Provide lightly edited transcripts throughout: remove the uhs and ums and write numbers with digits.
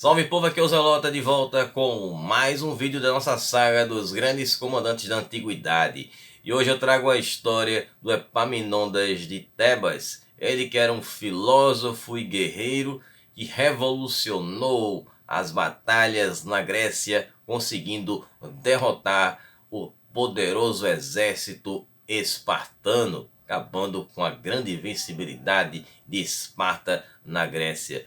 Salve povo, aqui é o Zelota de volta com mais um vídeo da nossa saga dos grandes comandantes da antiguidade. E hoje eu trago a história do Epaminondas de Tebas. Ele que era um filósofo e guerreiro que revolucionou as batalhas na Grécia, conseguindo derrotar o poderoso exército espartano, acabando com a grande invencibilidade de Esparta na Grécia.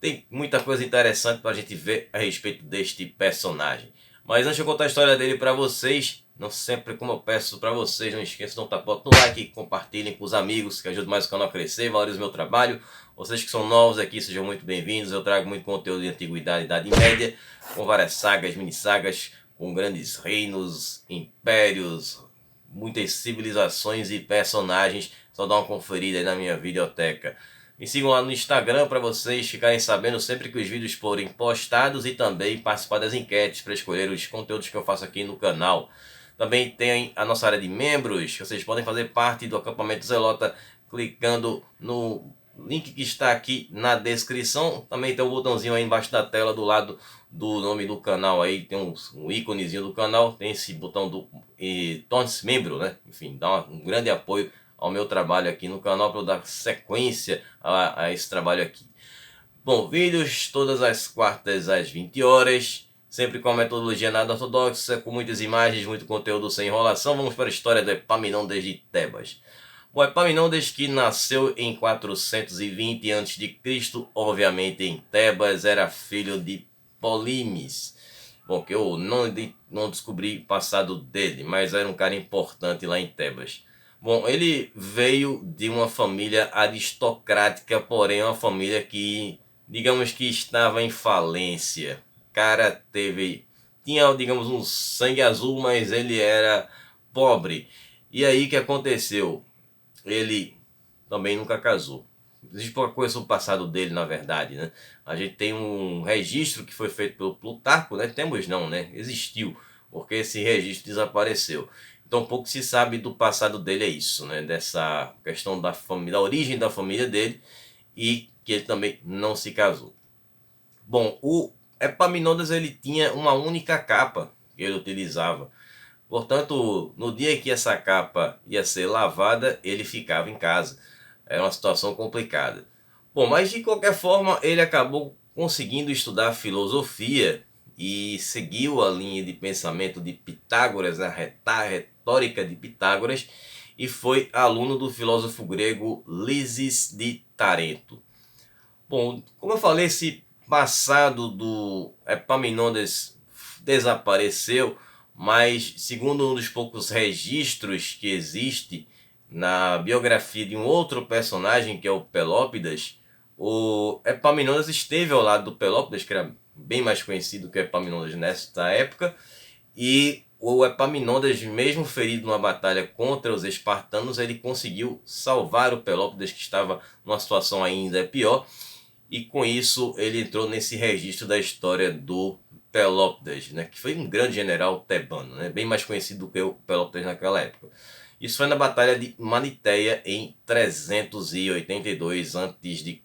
Tem muita coisa interessante para a gente ver a respeito deste personagem. Mas antes de eu contar a história dele para vocês, não sempre como eu peço para vocês, não esqueçam de dar no like, compartilhem com os amigos, que ajuda mais o canal a crescer, valorizem o meu trabalho. Vocês que são novos aqui, sejam muito bem-vindos. Eu trago muito conteúdo de antiguidade e Idade Média, com várias sagas, mini-sagas, com grandes reinos, impérios, muitas civilizações e personagens. Só dá uma conferida aí na minha videoteca. Me sigam lá no Instagram para vocês ficarem sabendo sempre que os vídeos forem postados e também participar das enquetes para escolher os conteúdos que eu faço aqui no canal. Também tem a nossa área de membros, vocês podem fazer parte do acampamento Zelota clicando no link que está aqui na descrição. Também tem um botãozinho aí embaixo da tela do lado do nome do canal aí, tem um íconezinho do canal, tem esse botão do torne-se membro, né? Enfim, dá um grande apoio ao meu trabalho aqui no canal para eu dar sequência a esse trabalho aqui. Bom, vídeos todas as quartas às 20 horas, sempre com a metodologia nada ortodoxa, com muitas imagens, muito conteúdo sem enrolação. Vamos para a história do Epaminondas de Tebas. O Epaminondas, que nasceu em 420 a.C., obviamente em Tebas, era filho de Polímes. Bom, que eu não descobri o passado dele, mas era um cara importante lá em Tebas. Bom, ele veio de uma família aristocrática, porém uma família que, digamos que estava em falência. O cara tinha, digamos, um sangue azul, mas ele era pobre. E aí o que aconteceu? Ele também nunca casou. Existe pouca coisa sobre o passado dele, na verdade, né? A gente tem um registro que foi feito pelo Plutarco, né? Temos não, né? Existiu, porque esse registro desapareceu. Então pouco se sabe do passado dele, é isso, né? Dessa questão da família, da origem da família dele, e que ele também não se casou. Bom, o Epaminondas ele tinha uma única capa que ele utilizava. Portanto, no dia que essa capa ia ser lavada, ele ficava em casa. Era uma situação complicada. Bom, mas de qualquer forma, ele acabou conseguindo estudar filosofia e seguiu a linha de pensamento de Pitágoras, a retórica de Pitágoras, e foi aluno do filósofo grego Lisis de Tarento. Bom, como eu falei, esse passado do Epaminondas desapareceu, mas segundo um dos poucos registros que existe na biografia de um outro personagem, que é o Pelópidas, o Epaminondas esteve ao lado do Pelópidas, que era bem mais conhecido que o Epaminondas nesta época, e o Epaminondas, mesmo ferido numa batalha contra os espartanos, ele conseguiu salvar o Pelópidas, que estava numa situação ainda pior, e com isso ele entrou nesse registro da história do Pelópidas, né, que foi um grande general tebano, né, bem mais conhecido do que o Pelópidas naquela época. Isso foi na Batalha de Manitéia em 382 a.C.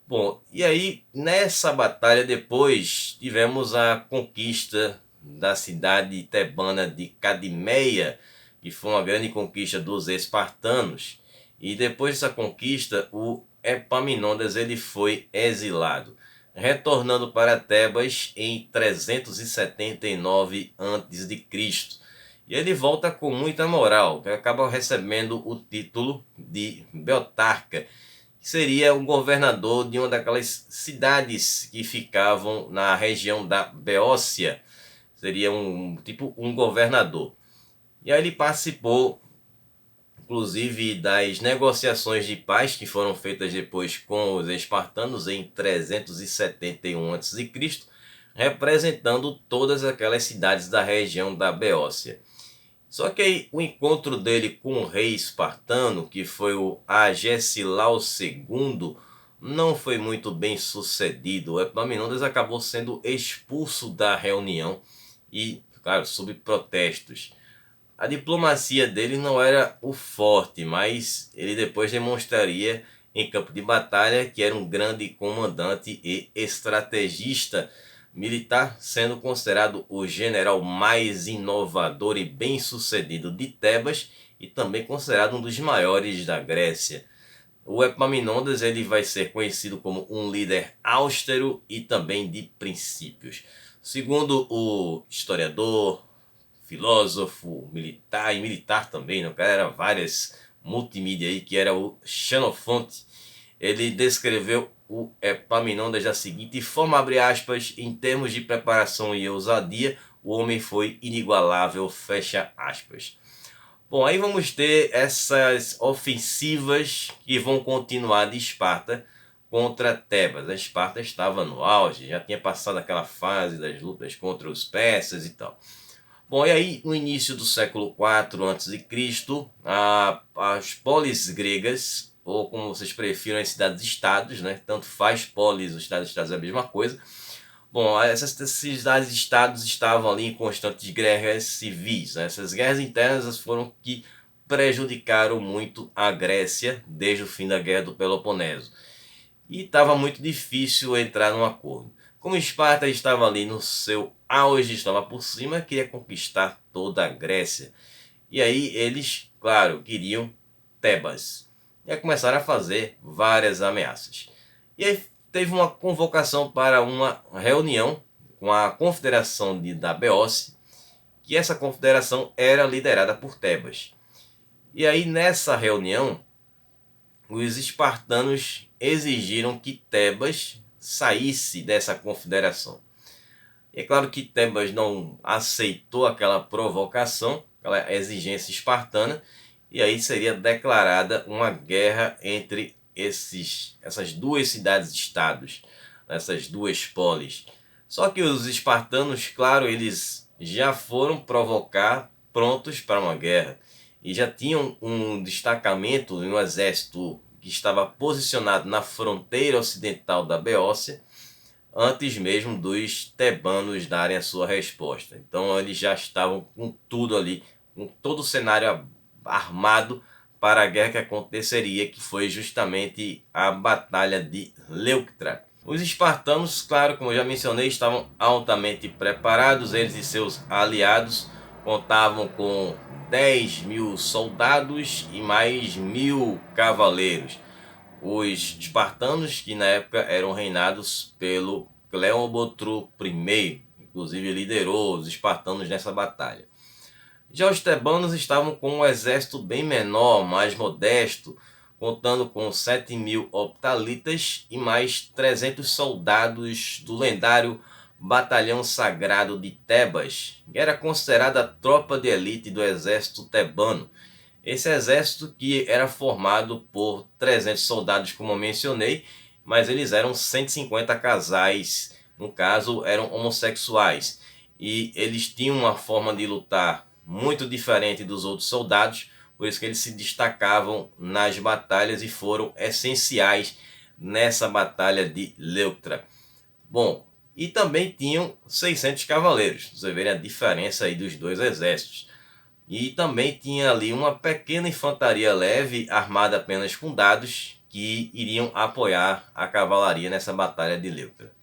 Bom, e aí nessa batalha depois tivemos a conquista da cidade tebana de Cadimeia, que foi uma grande conquista dos espartanos. E depois dessa conquista, o Epaminondas ele foi exilado, retornando para Tebas em 379 a.C. E ele volta com muita moral, que acaba recebendo o título de Beotarca, que seria o governador de uma daquelas cidades que ficavam na região da Beócia. Seria um governador. E aí ele participou, inclusive, das negociações de paz que foram feitas depois com os espartanos em 371 a.C., representando todas aquelas cidades da região da Beócia. Só que aí o encontro dele com o rei espartano, que foi o Agesilau II, não foi muito bem sucedido. O Epaminondas acabou sendo expulso da reunião e, claro, sob protestos. A diplomacia dele não era o forte, mas ele depois demonstraria em campo de batalha, que era um grande comandante e estrategista militar, sendo considerado o general mais inovador e bem-sucedido de Tebas e também considerado um dos maiores da Grécia. O Epaminondas ele vai ser conhecido como um líder austero e também de princípios. Segundo o historiador, filósofo, militar e militar também, né? O cara era várias multimídia aí, que era o Xenofonte. Ele descreveu o Epaminondas da seguinte forma, abre aspas, em termos de preparação e ousadia, o homem foi inigualável, fecha aspas. Bom, aí vamos ter essas ofensivas que vão continuar de Esparta contra Tebas. A Esparta estava no auge, já tinha passado aquela fase das lutas contra os persas e tal. Bom, e aí no início do século IV a.C., as polis gregas, ou como vocês prefiram, as cidades-estados, né? Tanto faz polis, os cidades-estados é a mesma coisa. Bom, essas cidades-estados estavam ali em constantes guerras civis, né? Essas guerras internas foram que prejudicaram muito a Grécia desde o fim da Guerra do Peloponeso. E estava muito difícil entrar num acordo. Como Esparta estava ali no seu auge, estava por cima, queria conquistar toda a Grécia. E aí eles, claro, queriam Tebas. E aí começaram a fazer várias ameaças. E aí teve uma convocação para uma reunião com a confederação da Beócia, que essa confederação era liderada por Tebas. E aí nessa reunião, os espartanos exigiram que Tebas saísse dessa confederação. E é claro que Tebas não aceitou aquela provocação, aquela exigência espartana, e aí seria declarada uma guerra entre essas duas cidades-estados, essas duas polis. Só que os espartanos, claro, eles já foram provocar prontos para uma guerra e já tinham um destacamento, um exército que estava posicionado na fronteira ocidental da Beócia antes mesmo dos tebanos darem a sua resposta. Então eles já estavam com tudo ali, com todo o cenário armado para a guerra que aconteceria, que foi justamente a Batalha de Leuctra. Os espartanos, claro, como eu já mencionei, estavam altamente preparados. Eles e seus aliados contavam com 10.000 soldados e mais 1.000 cavaleiros. Os espartanos, que na época eram reinados pelo Cleópatra I, inclusive liderou os espartanos nessa batalha. Já os tebanos estavam com um exército bem menor, mais modesto, contando com 7.000 optalitas e mais 300 soldados do lendário Batalhão Sagrado de Tebas, que era considerada a tropa de elite do exército tebano. Esse exército que era formado por 300 soldados, como eu mencionei, mas eles eram 150 casais, no caso eram homossexuais, e eles tinham uma forma de lutar muito diferente dos outros soldados, por isso que eles se destacavam nas batalhas e foram essenciais nessa batalha de Leuctra. Bom, e também tinham 600 cavaleiros, você vê a diferença aí dos dois exércitos. E também tinha ali uma pequena infantaria leve, armada apenas com dados, que iriam apoiar a cavalaria nessa batalha de Leuctra.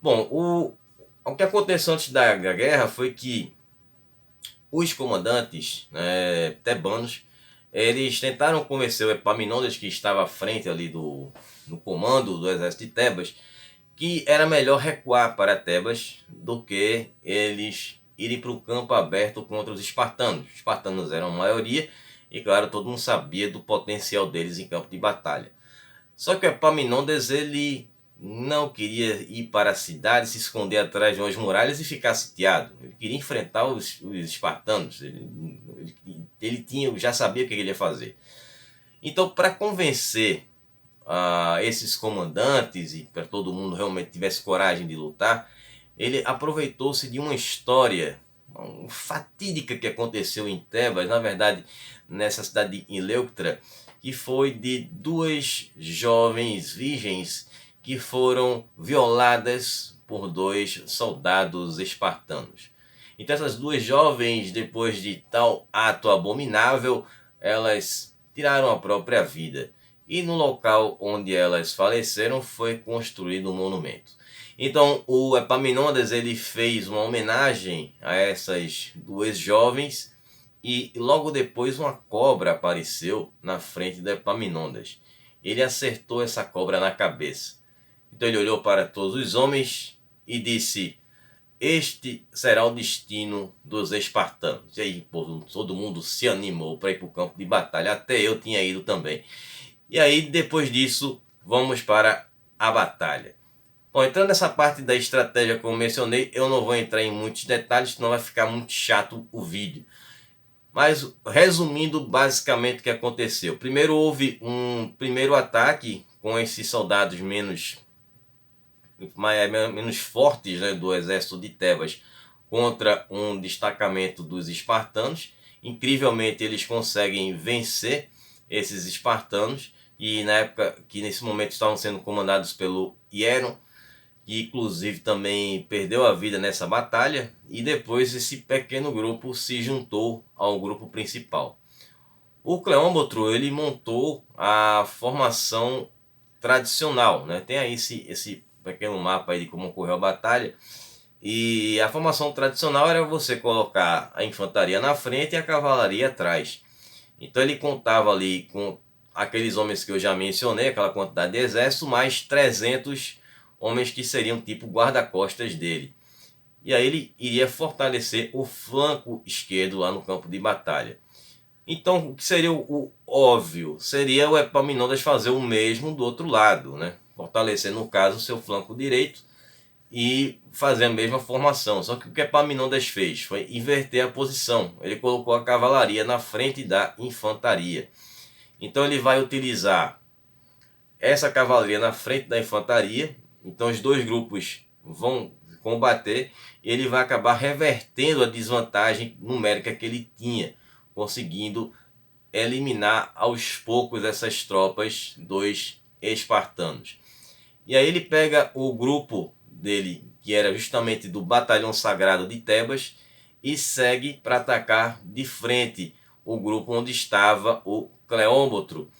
Bom, o que aconteceu antes da guerra foi que os comandantes tebanos, eles tentaram convencer o Epaminondas, que estava à frente ali no comando do exército de Tebas, que era melhor recuar para Tebas do que eles irem para o campo aberto contra os espartanos. Os espartanos eram a maioria e, claro, todo mundo sabia do potencial deles em campo de batalha. Só que o Epaminondas, ele não queria ir para a cidade, se esconder atrás de umas muralhas e ficar sitiado. Ele queria enfrentar os espartanos. Ele já sabia o que ele ia fazer. Então, para convencer esses comandantes e para todo mundo realmente tivesse coragem de lutar, ele aproveitou-se de uma história fatídica que aconteceu em Tebas, na verdade nessa cidade de Leuctra, que foi de duas jovens virgens que foram violadas por dois soldados espartanos. Então essas duas jovens, depois de tal ato abominável, elas tiraram a própria vida. e no local onde elas faleceram foi construído um monumento. Então o Epaminondas ele fez uma homenagem a essas duas jovens e logo depois uma cobra apareceu na frente do Epaminondas. Ele acertou essa cobra na cabeça. Então ele olhou para todos os homens e disse: este será o destino dos espartanos. E aí, pô, todo mundo se animou para ir para o campo de batalha. Até eu tinha ido também. E aí, depois disso, vamos para a batalha. Bom, entrando nessa parte da estratégia que eu mencionei, eu não vou entrar em muitos detalhes, senão vai ficar muito chato o vídeo. Mas, resumindo basicamente o que aconteceu. Primeiro houve um primeiro ataque com esses soldados menos fortes, né, do exército de Tebas contra um destacamento dos espartanos. Incrivelmente eles conseguem vencer esses espartanos e na época que nesse momento estavam sendo comandados pelo Hieron, que inclusive também perdeu a vida nessa batalha, e depois esse pequeno grupo se juntou ao grupo principal. O Cleómbroto ele montou a formação tradicional, né? Tem aí esse pequeno mapa aí de como ocorreu a batalha. E a formação tradicional era você colocar a infantaria na frente e a cavalaria atrás. Então ele contava ali com aqueles homens que eu já mencionei, aquela quantidade de exército, mais 300 homens que seriam tipo guarda-costas dele. E aí ele iria fortalecer o flanco esquerdo lá no campo de batalha. Então o que seria o óbvio? Seria o Epaminondas fazer o mesmo do outro lado, né? Fortalecer no caso o seu flanco direito e fazer a mesma formação. Só que o que Epaminondas fez foi inverter a posição. Ele colocou a cavalaria na frente da infantaria. Então ele vai utilizar essa cavalaria na frente da infantaria. Então os dois grupos vão combater e ele vai acabar revertendo a desvantagem numérica que ele tinha, conseguindo eliminar aos poucos essas tropas dos espartanos. E aí ele pega o grupo dele, que era justamente do Batalhão Sagrado de Tebas, e segue para atacar de frente o grupo onde estava o Cleómbroto,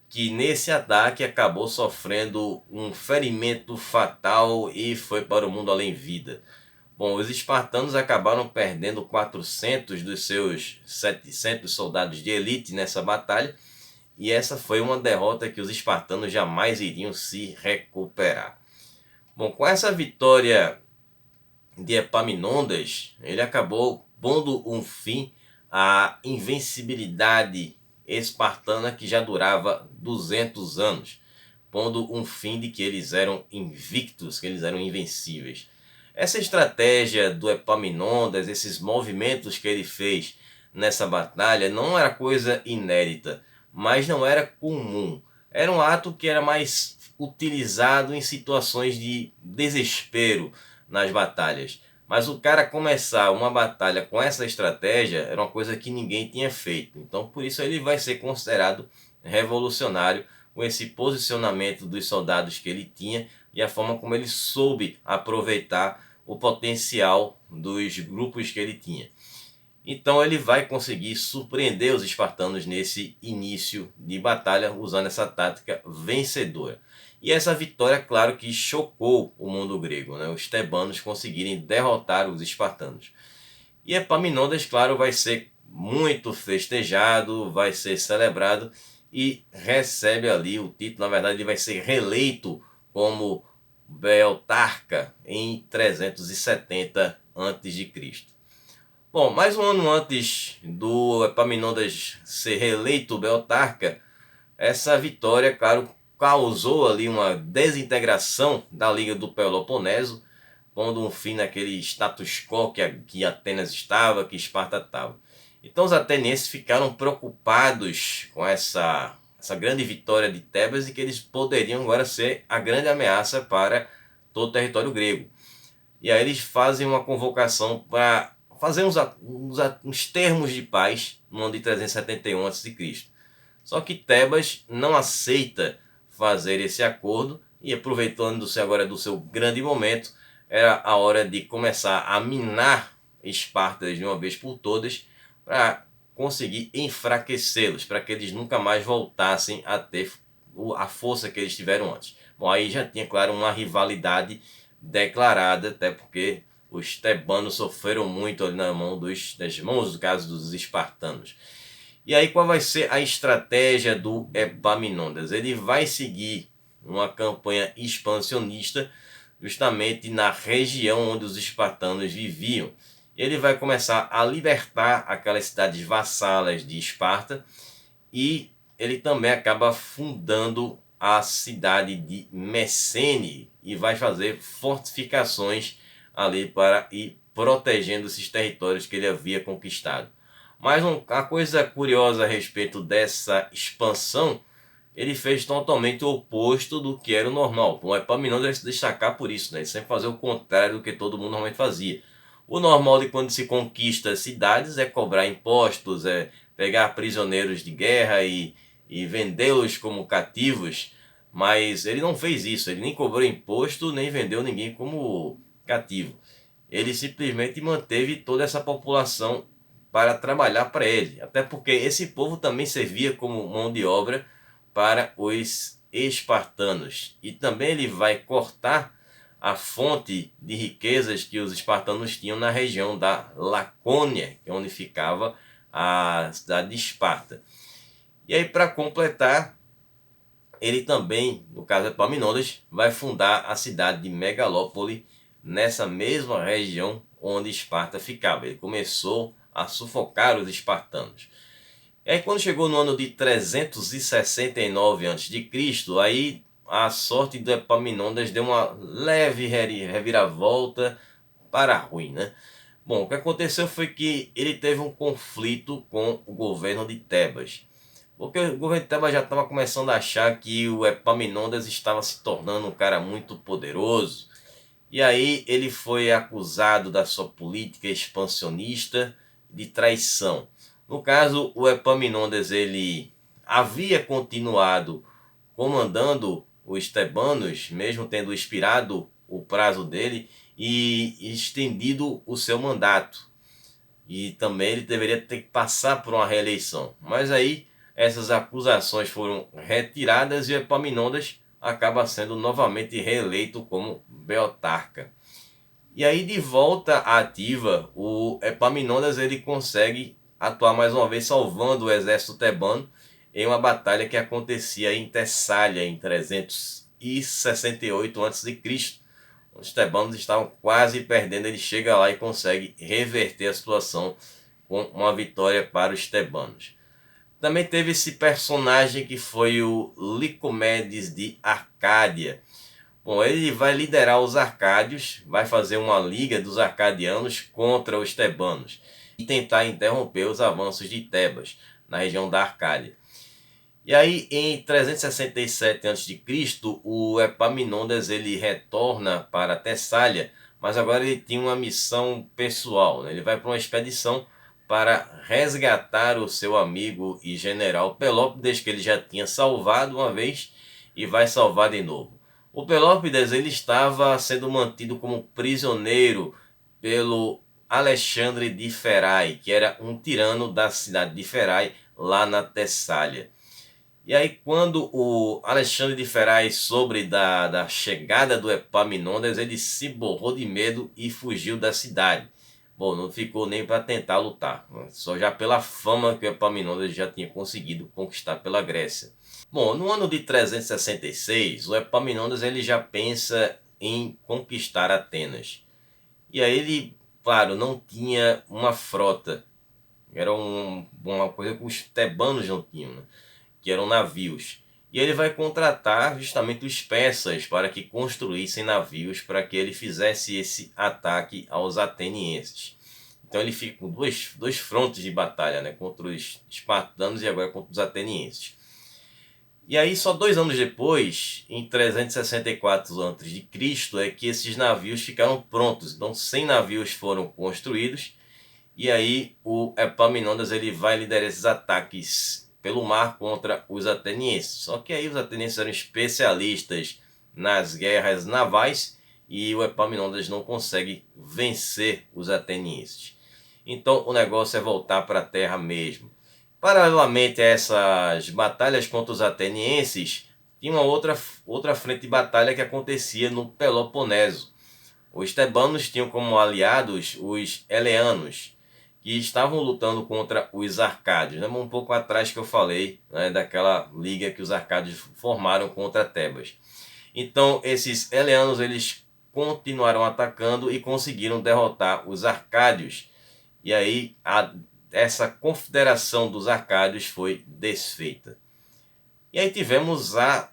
que nesse ataque acabou sofrendo um ferimento fatal e foi para o mundo além vida. Bom, os espartanos acabaram perdendo 400 dos seus 700 soldados de elite nessa batalha, e essa foi uma derrota que os espartanos jamais iriam se recuperar. Bom, com essa vitória de Epaminondas, ele acabou pondo um fim à invencibilidade espartana que já durava 200 anos, pondo um fim de que eles eram invictos, que eles eram invencíveis. Essa estratégia do Epaminondas, esses movimentos que ele fez nessa batalha, não era coisa inédita, mas não era comum. Era um ato que era mais utilizado em situações de desespero nas batalhas. Mas o cara começar uma batalha com essa estratégia era uma coisa que ninguém tinha feito. Então por isso ele vai ser considerado revolucionário, com esse posicionamento dos soldados que ele tinha e a forma como ele soube aproveitar o potencial dos grupos que ele tinha. Então ele vai conseguir surpreender os espartanos nesse início de batalha usando essa tática vencedora. E essa vitória, claro que chocou o mundo grego, né? Os tebanos conseguirem derrotar os espartanos. E Epaminondas, claro, vai ser muito festejado, vai ser celebrado e recebe ali o título. Na verdade, ele vai ser reeleito como Beltarca em 370 a.C. Bom, mais um ano antes do Epaminondas ser reeleito Beltarca, essa vitória, claro, causou ali uma desintegração da Liga do Peloponeso, pondo um fim naquele status quo que Atenas estava, que Esparta estava. Então os atenienses ficaram preocupados com essa grande vitória de Tebas e que eles poderiam agora ser a grande ameaça para todo o território grego. E aí eles fazem uma convocação para fazer uns termos de paz no ano de 371 a.C. Só que Tebas não aceita fazer esse acordo e, aproveitando-se agora do seu grande momento, era a hora de começar a minar Esparta de uma vez por todas para conseguir enfraquecê-los, para que eles nunca mais voltassem a ter a força que eles tiveram antes. Bom, aí já tinha, claro, uma rivalidade declarada, até porque os tebanos sofreram muito ali das mãos, no caso dos espartanos. E aí qual vai ser a estratégia do Epaminondas? Ele vai seguir uma campanha expansionista justamente na região onde os espartanos viviam. Ele vai começar a libertar aquelas cidades vassalas de Esparta e ele também acaba fundando a cidade de Messene e vai fazer fortificações ali para ir protegendo esses territórios que ele havia conquistado. Mas a coisa curiosa a respeito dessa expansão, ele fez totalmente o oposto do que era o normal. O Epaminondas deve se destacar por isso, né? Ele sempre fazia o contrário do que todo mundo normalmente fazia. O normal de quando se conquista cidades é cobrar impostos, é pegar prisioneiros de guerra e vendê-los como cativos, mas ele não fez isso, ele nem cobrou imposto, nem vendeu ninguém como cativo. Ele simplesmente manteve toda essa população para trabalhar para ele, até porque esse povo também servia como mão de obra para os espartanos. E também ele vai cortar a fonte de riquezas que os espartanos tinham na região da Lacônia, que é onde ficava a cidade de Esparta. E aí, para completar, ele também, no caso de Epaminondas, vai fundar a cidade de Megalópole, nessa mesma região onde Esparta ficava. Ele começou a sufocar os espartanos. E aí quando chegou no ano de 369 a.C., aí a sorte do Epaminondas deu uma leve reviravolta para ruim, né? Bom, o que aconteceu foi que ele teve um conflito com o governo de Tebas. Porque o governo de Tebas já estava começando a achar que o Epaminondas estava se tornando um cara muito poderoso. E aí ele foi acusado da sua política expansionista de traição. No caso, o Epaminondas ele havia continuado comandando os tebanos, mesmo tendo expirado o prazo dele e estendido o seu mandato. E também ele deveria ter que passar por uma reeleição. Mas aí essas acusações foram retiradas e o Epaminondas acaba sendo novamente reeleito como Beotarca. E aí de volta à ativa, o Epaminondas ele consegue atuar mais uma vez salvando o exército tebano em uma batalha que acontecia em Tessália em 368 a.C. Os tebanos estavam quase perdendo, ele chega lá e consegue reverter a situação com uma vitória para os tebanos. Também teve esse personagem que foi o Licomedes de Arcádia. Bom, ele vai liderar os arcádios, vai fazer uma liga dos arcadianos contra os tebanos e tentar interromper os avanços de Tebas na região da Arcádia. E aí em 367 a.C., o Epaminondas ele retorna para Tessália, mas agora ele tinha uma missão pessoal, né? Ele vai para uma expedição para resgatar o seu amigo e general Pelópidas, que ele já tinha salvado uma vez e vai salvar de novo. O Pelópidas ele estava sendo mantido como prisioneiro pelo Alexandre de Ferai, que era um tirano da cidade de Ferai, lá na Tessália. E aí quando o Alexandre de Ferai soube da chegada do Epaminondas, ele se borrou de medo e fugiu da cidade. Bom, não ficou nem para tentar lutar, só já pela fama que o Epaminondas já tinha conseguido conquistar pela Grécia. Bom, no ano de 366, o Epaminondas ele já pensa em conquistar Atenas. E aí ele, claro, não tinha uma frota. Era uma coisa que os tebanos não tinham, né? Que eram navios. E ele vai contratar justamente os persas para que construíssem navios para que ele fizesse esse ataque aos atenienses. Então ele fica com dois frontes de batalha, né? Contra os espartanos e agora contra os atenienses. E aí só 2 anos depois, em 364 a.C., é que esses navios ficaram prontos. Então 100 navios foram construídos e aí o Epaminondas ele vai liderar esses ataques pelo mar contra os atenienses. Só que aí os atenienses eram especialistas nas guerras navais e o Epaminondas não consegue vencer os atenienses. Então o negócio é voltar para a terra mesmo. Paralelamente a essas batalhas contra os atenienses, tinha uma outra frente de batalha que acontecia no Peloponeso. Os tebanos tinham como aliados os eleanos, que estavam lutando contra os arcádios. Lembra um pouco atrás que eu falei, né, daquela liga que os arcádios formaram contra Tebas. Então esses eleanos eles continuaram atacando e conseguiram derrotar os arcádios. E aí essa confederação dos arcádios foi desfeita. E aí tivemos a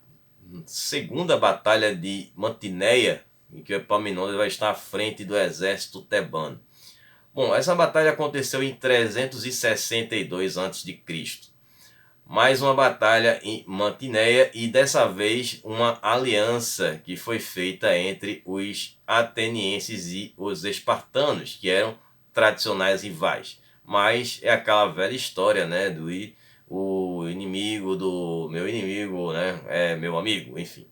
segunda batalha de Mantineia, em que o Epaminondas vai estar à frente do exército tebano. Bom, essa batalha aconteceu em 362 a.C. Mais uma batalha em Mantineia e dessa vez uma aliança que foi feita entre os atenienses e os espartanos, que eram tradicionais rivais. Mas é aquela velha história, né, do o inimigo do meu inimigo, né, é meu amigo, enfim.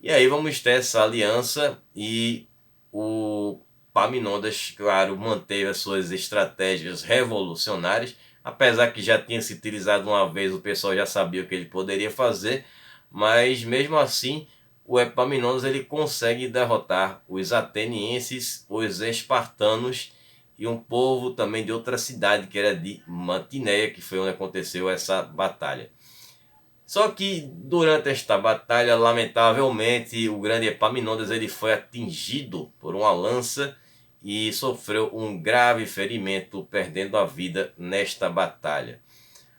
E aí vamos ter essa aliança e o Epaminondas, claro, manteve as suas estratégias revolucionárias, apesar que já tinha se utilizado uma vez, o pessoal já sabia o que ele poderia fazer, mas mesmo assim o Epaminondas ele consegue derrotar os atenienses, os espartanos e um povo também de outra cidade que era de Mantineia, que foi onde aconteceu essa batalha. Só que durante esta batalha, lamentavelmente, o grande Epaminondas ele foi atingido por uma lança e sofreu um grave ferimento, perdendo a vida nesta batalha.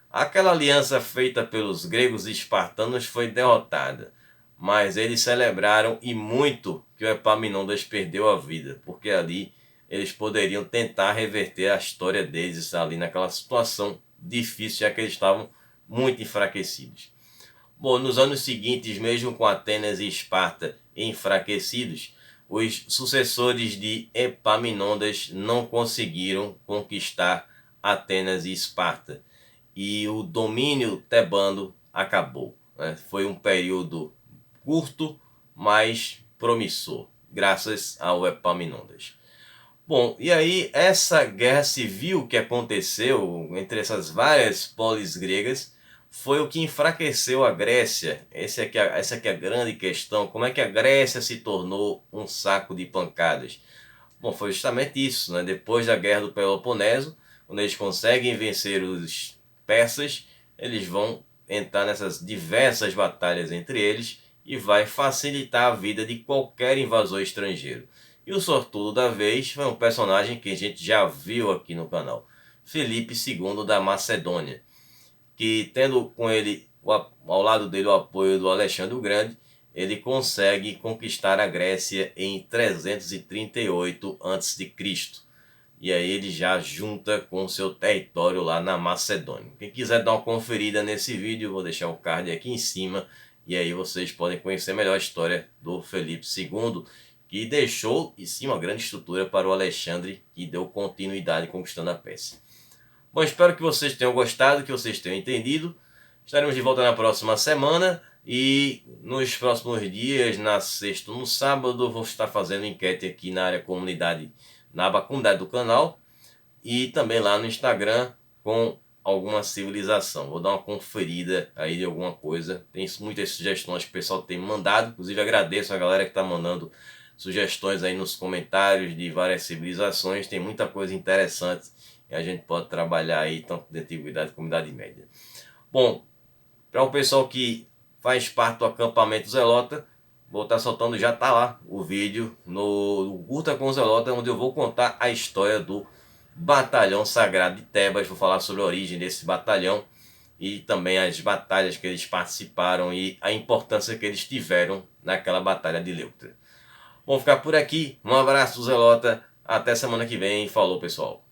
Aquela aliança feita pelos gregos e espartanos foi derrotada, mas eles celebraram e muito que o Epaminondas perdeu a vida, porque ali eles poderiam tentar reverter a história deles ali naquela situação difícil, já que eles estavam muito enfraquecidos. Bom, nos anos seguintes, mesmo com Atenas e Esparta enfraquecidos, os sucessores de Epaminondas não conseguiram conquistar Atenas e Esparta e o domínio tebano acabou, né? Foi um período curto, mas promissor, graças ao Epaminondas. Bom, e aí essa guerra civil que aconteceu entre essas várias polis gregas foi o que enfraqueceu a Grécia. Essa aqui é a grande questão. Como é que a Grécia se tornou um saco de pancadas? Bom, foi justamente isso, né? Depois da guerra do Peloponeso, quando eles conseguem vencer os persas, eles vão entrar nessas diversas batalhas entre eles e vai facilitar a vida de qualquer invasor estrangeiro. E o sortudo da vez foi um personagem que a gente já viu aqui no canal, Filipe II da Macedônia, que tendo com ele ao lado dele o apoio do Alexandre o Grande, ele consegue conquistar a Grécia em 338 a.C. E aí ele já junta com seu território lá na Macedônia. Quem quiser dar uma conferida nesse vídeo, vou deixar o card aqui em cima. E aí vocês podem conhecer melhor a história do Felipe II, que deixou em si uma grande estrutura para o Alexandre, que deu continuidade conquistando a Pérsia. Bom, espero que vocês tenham gostado, que vocês tenham entendido. Estaremos de volta na próxima semana e nos próximos dias, na sexta ou no sábado, vou estar fazendo enquete aqui na área comunidade, na aba comunidade do canal e também lá no Instagram com alguma civilização. Vou dar uma conferida aí de alguma coisa. Tem muitas sugestões que o pessoal tem mandado, inclusive agradeço a galera que está mandando sugestões aí nos comentários de várias civilizações. Tem muita coisa interessante e a gente pode trabalhar aí tanto de antiguidade como Idade Média. Bom, para o pessoal que faz parte do acampamento Zelota, vou estar soltando, já está lá o vídeo no Curta com Zelota, onde eu vou contar a história do Batalhão Sagrado de Tebas. Vou falar sobre a origem desse batalhão e também as batalhas que eles participaram e a importância que eles tiveram naquela batalha de Leuctra. Vamos ficar por aqui, um abraço Zelota, até semana que vem, falou pessoal.